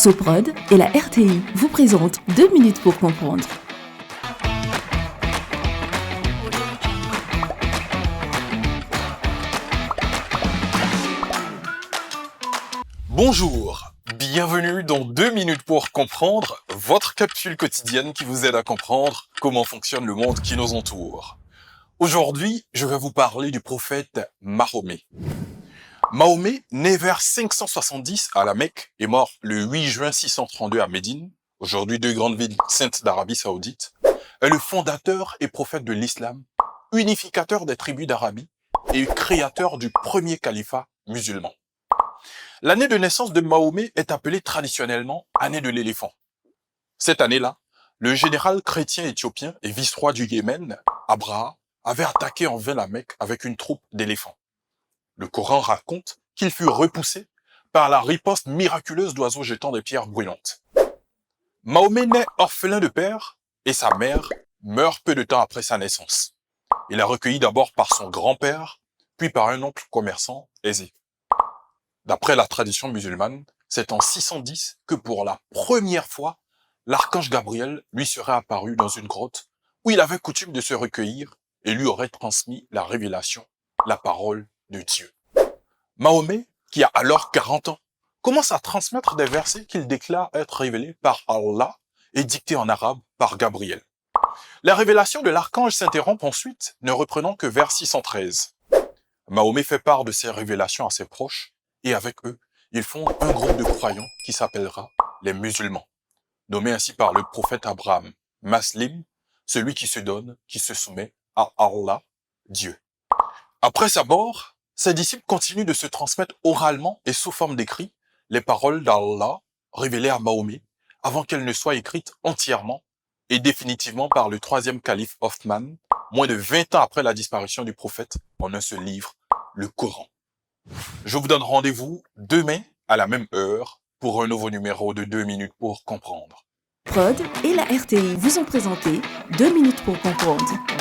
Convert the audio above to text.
Soprod et la RTI vous présentent 2 minutes pour comprendre. Bonjour, bienvenue dans 2 minutes pour comprendre, votre capsule quotidienne qui vous aide à comprendre comment fonctionne le monde qui nous entoure. Aujourd'hui, je vais vous parler du prophète Mahomet. Mahomet, né vers 570 à la Mecque et mort le 8 juin 632 à Médine, aujourd'hui deux grandes villes saintes d'Arabie Saoudite, est le fondateur et prophète de l'islam, unificateur des tribus d'Arabie et créateur du premier califat musulman. L'année de naissance de Mahomet est appelée traditionnellement année de l'éléphant. Cette année-là, le général chrétien éthiopien et vice-roi du Yémen, Abraha, avait attaqué en vain la Mecque avec une troupe d'éléphants. Le Coran raconte qu'il fut repoussé par la riposte miraculeuse d'oiseaux jetant des pierres brûlantes. Mahomet naît orphelin de père et sa mère meurt peu de temps après sa naissance. Il est recueilli d'abord par son grand-père, puis par un oncle commerçant aisé. D'après la tradition musulmane, c'est en 610 que pour la première fois, l'archange Gabriel lui serait apparu dans une grotte où il avait coutume de se recueillir et lui aurait transmis la révélation, la parole de Dieu. Mahomet, qui a alors 40 ans, commence à transmettre des versets qu'il déclare être révélés par Allah et dictés en arabe par Gabriel. La révélation de l'archange s'interrompt ensuite, ne reprenant que vers 613. Mahomet fait part de ces révélations à ses proches et avec eux, ils fondent un groupe de croyants qui s'appellera les musulmans, nommé ainsi par le prophète Abraham, Maslim, celui qui se donne, qui se soumet à Allah, Dieu. Après sa mort, ses disciples continuent de se transmettre oralement et sous forme d'écrit les paroles d'Allah révélées à Mahomet avant qu'elles ne soient écrites entièrement et définitivement par le troisième calife Othman, moins de 20 ans après la disparition du prophète en un seul livre, le Coran. Je vous donne rendez-vous demain à la même heure pour un nouveau numéro de 2 minutes pour comprendre. Prod et la RTI vous ont présenté 2 minutes pour comprendre.